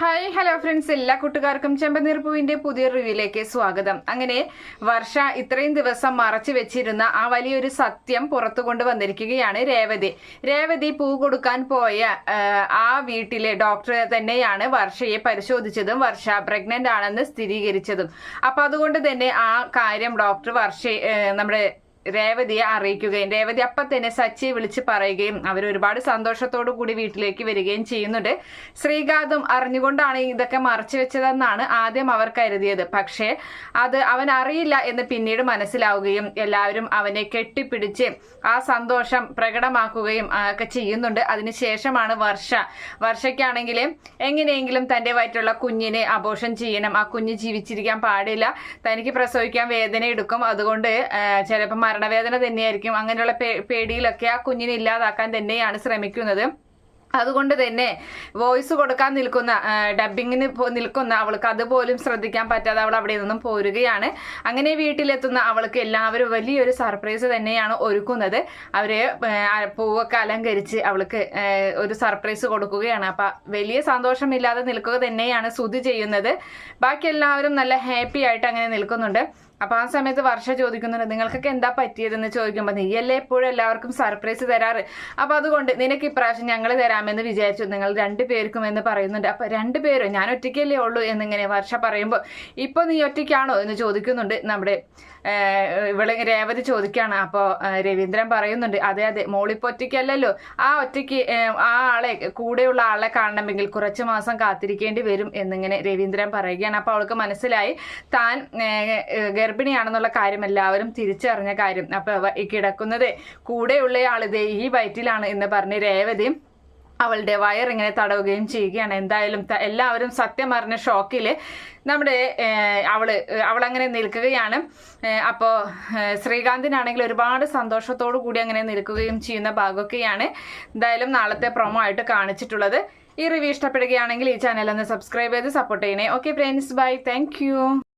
Hi hello friends, എല്ലാ കൂട്ടുകാർക്കും ചെമ്പനീർപ്പൂവിന്റെ പുതിയ റിവ്യൂയിലേക്ക് സ്വാഗതം. അങ്ങനെ വർഷ ഇത്രയും ദിവസം മറച്ചു വെച്ചിരുന്ന ആ വലിയൊരു സത്യം പുറത്തു കൊണ്ടുവന്നിരിക്കുകയാണ് രേവതി പൂ കൊടുക്കാൻ പോയ ആ വീട്ടിലെ ഡോക്ടർ തന്നെയാണ് വർഷയെ പരിശോധിച്ചതും വർഷ പ്രഗ്നന്റ് ആണെന്ന് സ്ഥിരീകരിച്ചതും. അപ്പൊ അതുകൊണ്ട് തന്നെ ആ കാര്യം ഡോക്ടർ നമ്മുടെ രേവതിയെ അറിയിക്കുകയും രേവതി അപ്പം തന്നെ സച്ചിയെ വിളിച്ച് പറയുകയും അവർ ഒരുപാട് സന്തോഷത്തോടു കൂടി വീട്ടിലേക്ക് വരികയും ചെയ്യുന്നുണ്ട്. ശ്രീകാന്തും അറിഞ്ഞുകൊണ്ടാണ് ഇതൊക്കെ മറച്ചു വെച്ചതെന്നാണ് ആദ്യം അവർ കരുതിയത്. പക്ഷേ അത് അവൻ അറിയില്ല എന്ന് പിന്നീട് മനസ്സിലാവുകയും എല്ലാവരും അവനെ കെട്ടിപ്പിടിച്ച് ആ സന്തോഷം പ്രകടമാക്കുകയും ഒക്കെ ചെയ്യുന്നുണ്ട്. അതിനുശേഷമാണ് വർഷയ്ക്കാണെങ്കിൽ എങ്ങനെയെങ്കിലും തൻ്റെ വയറ്റുള്ള കുഞ്ഞിനെ അബോർഷൻ ചെയ്യണം, ആ കുഞ്ഞ് ജീവിച്ചിരിക്കാൻ പാടില്ല, തനിക്ക് പ്രസവിക്കാൻ വേദന എടുക്കും, അതുകൊണ്ട് ചിലപ്പോൾ മരണവേദന തന്നെയായിരിക്കും, അങ്ങനെയുള്ള പേടിയിലൊക്കെ ആ കുഞ്ഞിനെ ഇല്ലാതാക്കാൻ തന്നെയാണ് ശ്രമിക്കുന്നത്. അതുകൊണ്ട് തന്നെ വോയിസ് കൊടുക്കാൻ നിൽക്കുന്ന ഡബിങ്ങിന് നിൽക്കുന്ന അവൾക്ക് അതുപോലും ശ്രദ്ധിക്കാൻ പറ്റാതെ അവൾ അവിടെ നിന്നും പോരുകയാണ്. അങ്ങനെ വീട്ടിലെത്തുന്ന അവൾക്ക് എല്ലാവരും വലിയൊരു സർപ്രൈസ് തന്നെയാണ് ഒരുക്കുന്നത്. അവര് പൂവൊക്കെ അലങ്കരിച്ച് അവൾക്ക് ഒരു സർപ്രൈസ് കൊടുക്കുകയാണ്. അപ്പൊ വലിയ സന്തോഷമില്ലാതെ നിൽക്കുക തന്നെയാണ് ശ്രുതി ചെയ്യുന്നത്. ബാക്കി എല്ലാവരും നല്ല ഹാപ്പി ആയിട്ട് അങ്ങനെ നിൽക്കുന്നുണ്ട്. അപ്പൊ ആ സമയത്ത് വർഷ ചോദിക്കുന്നുണ്ട്, നിങ്ങൾക്കൊക്കെ എന്താ പറ്റിയതെന്ന് ചോദിക്കുമ്പോൾ, നീയല്ലേ എപ്പോഴും എല്ലാവർക്കും സർപ്രൈസ് തരാറ്, അപ്പൊ അതുകൊണ്ട് നിനക്ക് ഇപ്രാവശ്യം ഞങ്ങൾ തരാമെന്ന് വിചാരിച്ചു, നിങ്ങൾ രണ്ടുപേർക്കും എന്ന് പറയുന്നുണ്ട്. അപ്പൊ രണ്ടുപേരും, ഞാൻ ഒറ്റയ്ക്കല്ലേ ഉള്ളൂ എന്നിങ്ങനെ വർഷ പറയുമ്പോൾ, ഇപ്പൊ നീ ഒറ്റയ്ക്കാണോ എന്ന് ചോദിക്കുന്നുണ്ട് നമ്മുടെ ഇവിടെ രേവതി ചോദിക്കുകയാണ്. അപ്പോൾ രവീന്ദ്രൻ പറയുന്നുണ്ട്, അതെ അതെ മോളിപ്പോ ഒറ്റയ്ക്കല്ലല്ലോ, ആ ഒറ്റയ്ക്ക് ആ ആളെ കൂടെയുള്ള ആളെ കാണണമെങ്കിൽ കുറച്ച് മാസം കാത്തിരിക്കേണ്ടി വരും എന്നിങ്ങനെ രവീന്ദ്രൻ പറയുകയാണ്. അപ്പോൾ അവൾക്ക് മനസ്സിലായി താൻ ഗർഭിണിയാണെന്നുള്ള കാര്യം എല്ലാവരും തിരിച്ചറിഞ്ഞ കാര്യം. അപ്പൊ കിടക്കുന്നത് കൂടെയുള്ള ആളിതേ ഈ വയറ്റിലാണ് എന്ന് പറഞ്ഞ് രേവതി അവളുടെ വയറിങ്ങനെ തടവുകയും ചെയ്യുകയാണ്. എന്തായാലും എല്ലാവരും സത്യം അറിഞ്ഞ ഷോക്കിൽ നമ്മുടെ അവളങ്ങനെ നിൽക്കുകയാണ്. അപ്പോൾ ശ്രീകാന്തിനാണെങ്കിൽ ഒരുപാട് സന്തോഷത്തോടു കൂടി അങ്ങനെ നിൽക്കുകയും ചെയ്യുന്ന ഭാഗമൊക്കെയാണ് എന്തായാലും നാളത്തെ പ്രൊമോ ആയിട്ട് കാണിച്ചിട്ടുള്ളത്. ഈ റിവ്യൂ ഇഷ്ടപ്പെടുകയാണെങ്കിൽ ഈ ചാനൽ ഒന്ന് സബ്സ്ക്രൈബ് ചെയ്ത് സപ്പോർട്ട് ചെയ്യണേ. Okay friends, bye, thank U.